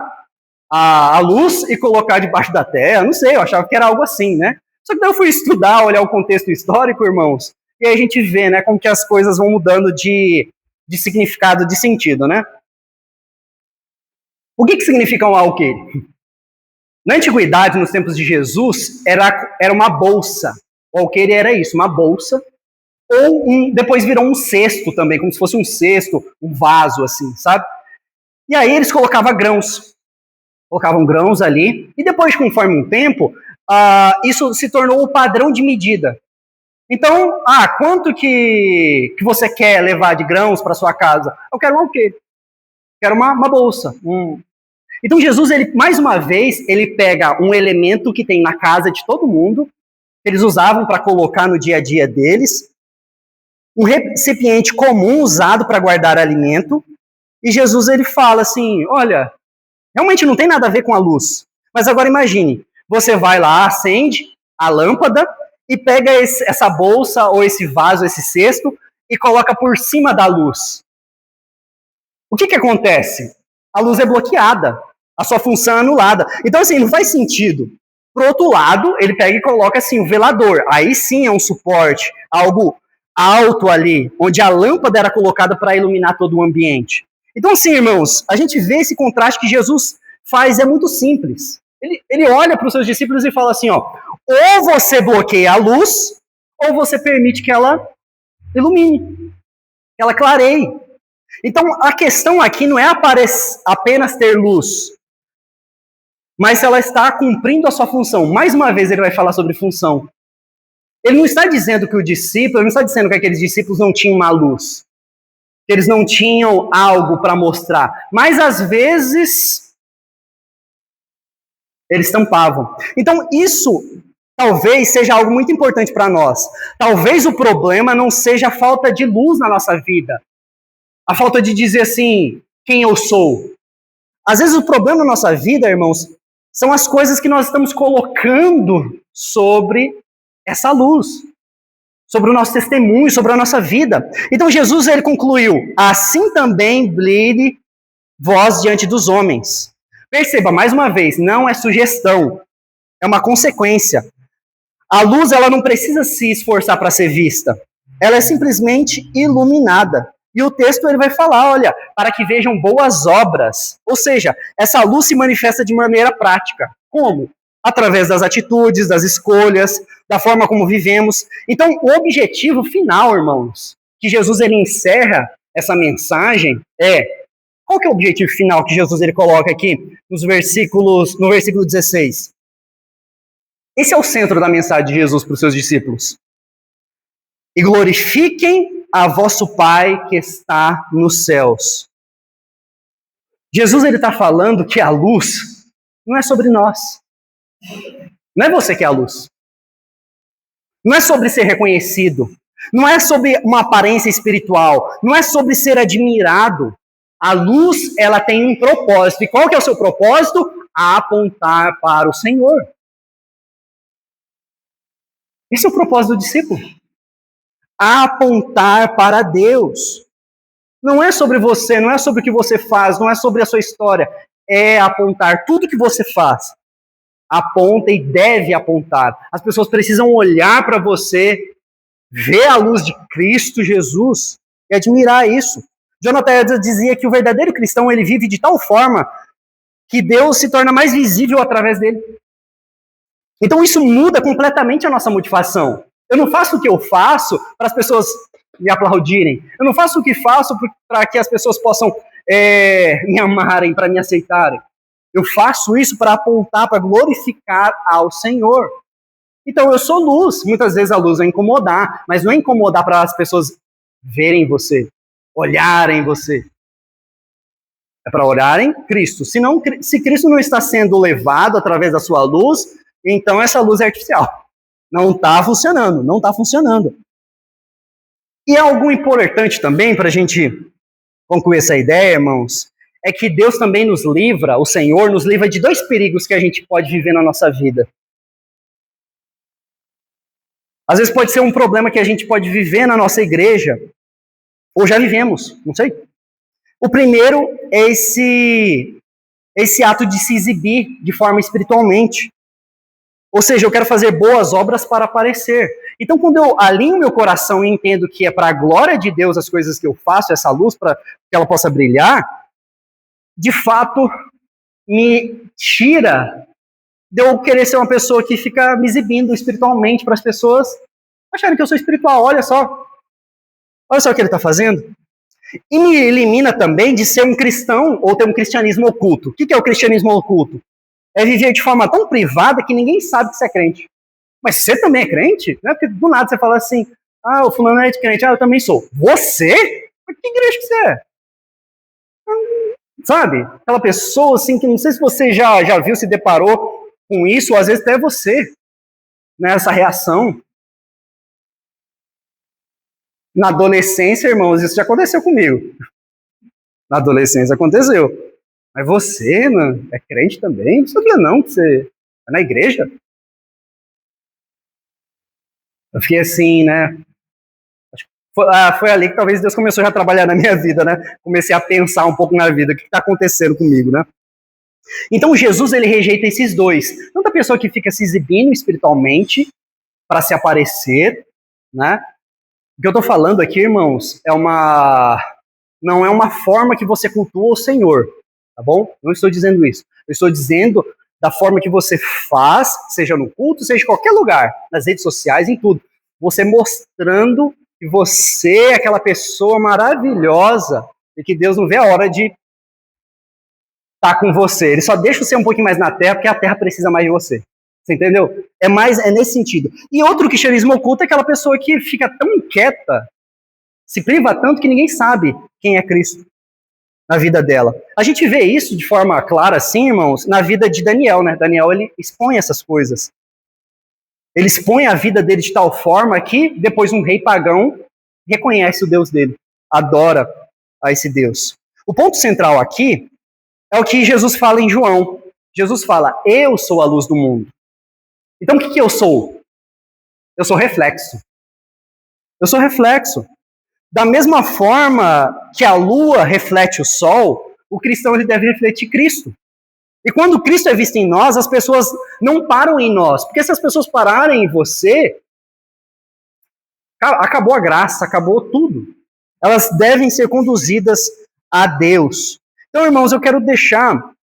a luz e colocar debaixo da terra. Não sei, eu achava que era algo assim, né? Só que daí eu fui estudar, olhar o contexto histórico, irmãos, e aí a gente vê, né, como que as coisas vão mudando de significado, de sentido, né? O que significa um alqueire? Na antiguidade, nos tempos de Jesus, era uma bolsa. O alqueire era isso, uma bolsa. Ou depois virou um cesto também, como se fosse um cesto, um vaso, assim, sabe? E aí eles colocavam grãos ali, e depois, conforme um tempo, isso se tornou o padrão de medida. Então, quanto que você quer levar de grãos para sua casa? Eu quero um alqueire. Quero uma bolsa. Então, Jesus, ele, mais uma vez, ele pega um elemento que tem na casa de todo mundo, que eles usavam para colocar no dia a dia deles, um recipiente comum usado para guardar alimento, e Jesus, ele fala assim, olha, realmente não tem nada a ver com a luz, mas agora imagine, você vai lá, acende a lâmpada e pega essa bolsa ou esse vaso, esse cesto, e coloca por cima da luz. O que acontece? A luz é bloqueada, a sua função é anulada. Então, assim, não faz sentido. Por outro lado, ele pega e coloca, assim, o velador. Aí sim é um suporte, algo alto ali, onde a lâmpada era colocada para iluminar todo o ambiente. Então, assim, irmãos, a gente vê esse contraste que Jesus faz, é muito simples. Ele olha para os seus discípulos e fala assim, ó, ou você bloqueia a luz, ou você permite que ela ilumine, que ela clareie. Então, a questão aqui não é apenas ter luz, mas se ela está cumprindo a sua função. Mais uma vez ele vai falar sobre função. Ele não está dizendo que ele não está dizendo que aqueles discípulos não tinham uma luz, que eles não tinham algo para mostrar, mas às vezes eles tampavam. Então, isso talvez seja algo muito importante para nós. Talvez o problema não seja a falta de luz na nossa vida, a falta de dizer assim, quem eu sou. Às vezes o problema na nossa vida, irmãos, são as coisas que nós estamos colocando sobre essa luz, sobre o nosso testemunho, sobre a nossa vida. Então Jesus, ele concluiu, assim também brilhe vós diante dos homens. Perceba, mais uma vez, não é sugestão, é uma consequência. A luz, ela não precisa se esforçar para ser vista, ela é simplesmente iluminada. E o texto ele vai falar, olha, para que vejam boas obras. Ou seja, essa luz se manifesta de maneira prática. Como? Através das atitudes, das escolhas, da forma como vivemos. Então, o objetivo final, irmãos, que Jesus ele encerra essa mensagem qual que é o objetivo final que Jesus ele coloca aqui no versículo 16? Esse é o centro da mensagem de Jesus para os seus discípulos. E glorifiquem a vosso Pai que está nos céus. Jesus ele está falando que a luz não é sobre nós. Não é você que é a luz. Não é sobre ser reconhecido. Não é sobre uma aparência espiritual. Não é sobre ser admirado. A luz, ela tem um propósito. E qual que é o seu propósito? Apontar para o Senhor. Esse é o propósito do discípulo. Apontar para Deus. Não é sobre você, não é sobre o que você faz, não é sobre a sua história. É apontar tudo que você faz. Aponta e deve apontar. As pessoas precisam olhar para você, ver a luz de Cristo Jesus e admirar isso. Jonathan Edwards dizia que o verdadeiro cristão ele vive de tal forma que Deus se torna mais visível através dele. Então isso muda completamente a nossa motivação. Eu não faço o que eu faço para as pessoas me aplaudirem. Eu não faço o que faço para que as pessoas possam me amarem, para me aceitarem. Eu faço isso para apontar, para glorificar ao Senhor. Então eu sou luz. Muitas vezes a luz vai incomodar, mas não é incomodar para as pessoas verem você, olharem você. É para olharem Cristo. Se Cristo não está sendo levado através da sua luz, então essa luz é artificial. Não está funcionando, não está funcionando. E algo importante também para a gente concluir essa ideia, irmãos, é que Deus também nos livra, o Senhor nos livra de dois perigos que a gente pode viver na nossa vida. Às vezes pode ser um problema que a gente pode viver na nossa igreja, Ou já vivemos, não sei. O primeiro é esse ato de se exibir de forma espiritualmente. Ou seja, eu quero fazer boas obras para aparecer. Então, quando eu alinho meu coração e entendo que é para a glória de Deus as coisas que eu faço, essa luz, para que ela possa brilhar, de fato, me tira de eu querer ser uma pessoa que fica me exibindo espiritualmente para as pessoas acharem que eu sou espiritual. Olha só o que ele está fazendo. E me elimina também de ser um cristão ou ter um cristianismo oculto. O que é o cristianismo oculto? É viver de forma tão privada que ninguém sabe que você é crente. Mas você também é crente? Não é porque do nada você fala assim, o fulano é de crente, eu também sou. Você? Mas que igreja que você é? Sabe? Aquela pessoa assim que não sei se você já viu, se deparou com isso, ou às vezes até você, né, essa reação. Na adolescência, irmãos, isso já aconteceu comigo. Na adolescência aconteceu. Mas você não é crente também? Não sabia não que você é na igreja? Eu fiquei assim, né? Foi ali que talvez Deus começou já a trabalhar na minha vida, né? Comecei a pensar um pouco na vida, o que está acontecendo comigo, né? Então Jesus, ele rejeita esses dois. Tanto a pessoa que fica se exibindo espiritualmente para se aparecer, né? O que eu estou falando aqui, irmãos, não é uma forma que você cultua o Senhor, tá bom? Não estou dizendo isso. Eu estou dizendo da forma que você faz, seja no culto, seja em qualquer lugar, nas redes sociais, em tudo. Você mostrando que você é aquela pessoa maravilhosa e que Deus não vê a hora de estar com você. Ele só deixa você um pouquinho mais na terra porque a terra precisa mais de você. Você entendeu? É nesse sentido. E outro cristianismo oculto é aquela pessoa que fica tão quieta, se priva tanto que ninguém sabe quem é Cristo na vida dela. A gente vê isso de forma clara, assim, irmãos, na vida de Daniel, né? Daniel, ele expõe essas coisas. Ele expõe a vida dele de tal forma que depois um rei pagão reconhece o Deus dele, adora a esse Deus. O ponto central aqui é o que Jesus fala em João. Jesus fala, eu sou a luz do mundo. Então o que eu sou? Eu sou reflexo. Eu sou reflexo. Da mesma forma que a lua reflete o sol, o cristão ele deve refletir Cristo. E quando Cristo é visto em nós, as pessoas não param em nós. Porque se as pessoas pararem em você, acabou a graça, acabou tudo. Elas devem ser conduzidas a Deus. Então, irmãos, eu quero deixar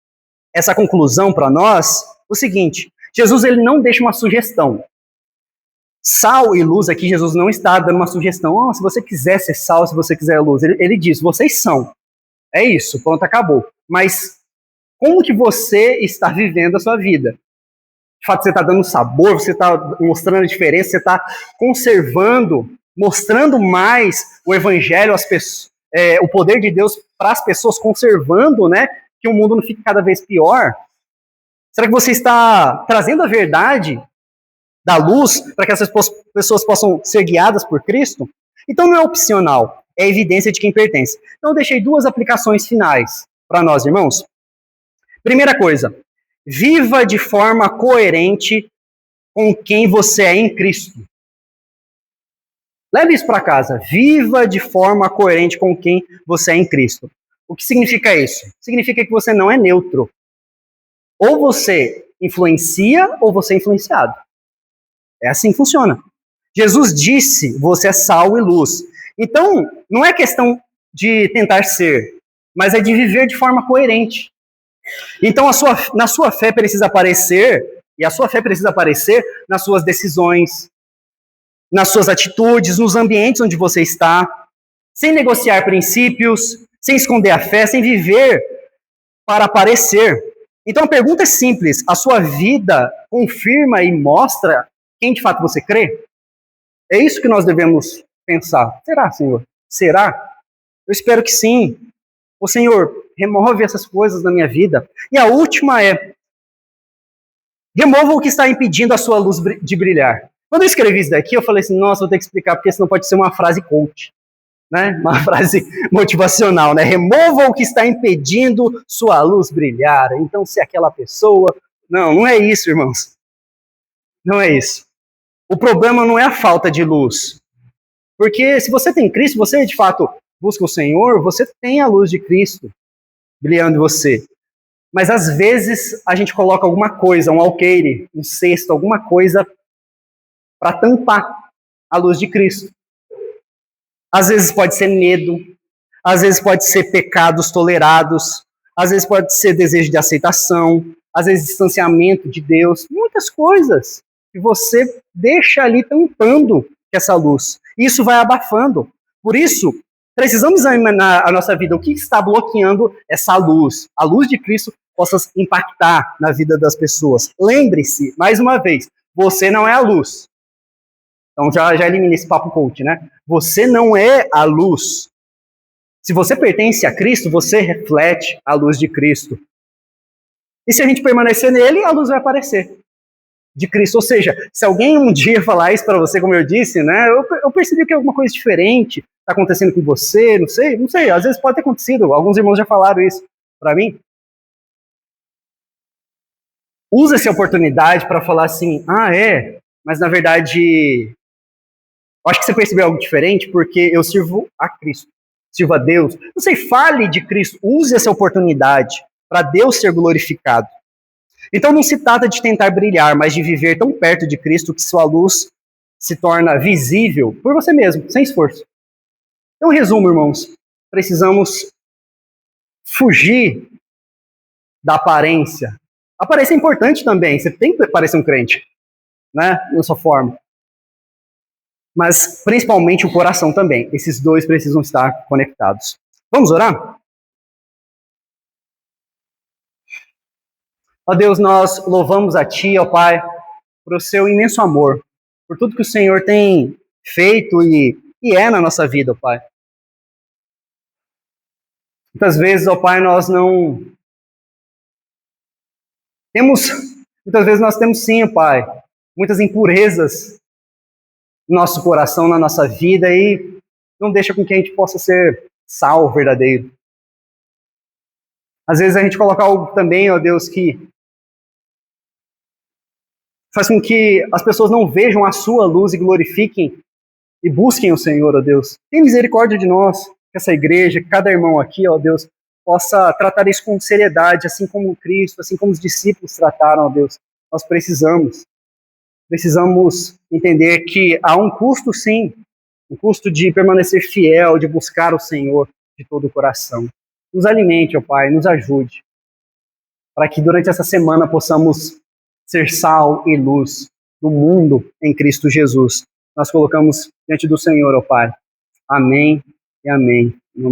essa conclusão para nós, o seguinte, Jesus ele não deixa uma sugestão. Sal e luz aqui, Jesus não está dando uma sugestão, se você quiser ser sal, se você quiser luz. Ele diz, vocês são. É isso, pronto, acabou. Mas como que você está vivendo a sua vida? De fato, você está dando sabor, você está mostrando a diferença, você está conservando, mostrando mais o evangelho, às pessoas, o poder de Deus para as pessoas, conservando, né, que o mundo não fique cada vez pior? Será que você está trazendo a verdade da luz para que essas pessoas possam ser guiadas por Cristo? Então não é opcional, é evidência de quem pertence. Então eu deixei duas aplicações finais para nós, irmãos. Primeira coisa, viva de forma coerente com quem você é em Cristo. Leve isso para casa. Viva de forma coerente com quem você é em Cristo. O que significa isso? Significa que você não é neutro. Ou você influencia ou você é influenciado. É assim que funciona. Jesus disse, você é sal e luz. Então, não é questão de tentar ser, mas é de viver de forma coerente. Então, na sua fé precisa aparecer, e a sua fé precisa aparecer nas suas decisões, nas suas atitudes, nos ambientes onde você está, sem negociar princípios, sem esconder a fé, sem viver para aparecer. Então, a pergunta é simples, a sua vida confirma e mostra quem de fato você crê? É isso que nós devemos pensar. Será, Senhor? Será? Eu espero que sim. O Senhor, remove essas coisas da minha vida. E a última é, remova o que está impedindo a sua luz de brilhar. Quando eu escrevi isso daqui, eu falei assim, nossa, vou ter que explicar, porque senão pode ser uma frase coach, né? Uma frase motivacional, né? Remova o que está impedindo sua luz brilhar. Então, se aquela pessoa... Não é isso, irmãos. Não é isso. O problema não é a falta de luz. Porque se você tem Cristo, você de fato busca o Senhor, você tem a luz de Cristo brilhando em você. Mas às vezes a gente coloca alguma coisa, um alqueire, um cesto, alguma coisa para tampar a luz de Cristo. Às vezes pode ser medo, às vezes pode ser pecados tolerados, às vezes pode ser desejo de aceitação, às vezes distanciamento de Deus, muitas coisas que você deixa ali tampando essa luz. Isso vai abafando. Por isso, precisamos examinar a nossa vida, o que está bloqueando essa luz, a luz de Cristo possa impactar na vida das pessoas. Lembre-se, mais uma vez, você não é a luz. Então já elimina esse papo coach, né? Você não é a luz. Se você pertence a Cristo, você reflete a luz de Cristo. E se a gente permanecer nele, a luz vai aparecer de Cristo. Ou seja, se alguém um dia falar isso para você, como eu disse, né? Eu percebi que alguma coisa diferente está acontecendo com você, não sei. Às vezes pode ter acontecido. Alguns irmãos já falaram isso para mim. Usa essa oportunidade para falar assim, mas na verdade, eu acho que você percebeu algo diferente porque eu sirvo a Cristo, sirvo a Deus. Não sei, fale de Cristo, use essa oportunidade para Deus ser glorificado. Então não se trata de tentar brilhar, mas de viver tão perto de Cristo que sua luz se torna visível por você mesmo, sem esforço. Então, resumo, irmãos, precisamos fugir da aparência. A aparência é importante também, você tem que parecer um crente, né, na sua forma. Mas principalmente o coração também. Esses dois precisam estar conectados. Vamos orar? Ó Deus, nós louvamos a Ti, ó Pai, por o Seu imenso amor, por tudo que o Senhor tem feito e é na nossa vida, ó Pai. Muitas vezes, ó Pai, nós não temos, muitas vezes nós temos sim, ó Pai, muitas impurezas no nosso coração, na nossa vida, e não deixa com que a gente possa ser sal verdadeiro. Às vezes a gente coloca algo também, ó Deus, que faz com que as pessoas não vejam a sua luz e glorifiquem e busquem o Senhor, ó Deus. Tem misericórdia de nós, que essa igreja, que cada irmão aqui, ó Deus, possa tratar isso com seriedade, assim como Cristo, assim como os discípulos trataram, ó Deus. Nós precisamos entender que há um custo, sim, um custo de permanecer fiel, de buscar o Senhor de todo o coração. Nos alimente, ó Pai, nos ajude, para que durante essa semana possamos ser sal e luz do mundo em Cristo Jesus. Nós colocamos diante do Senhor, ó Pai. Amém e amém.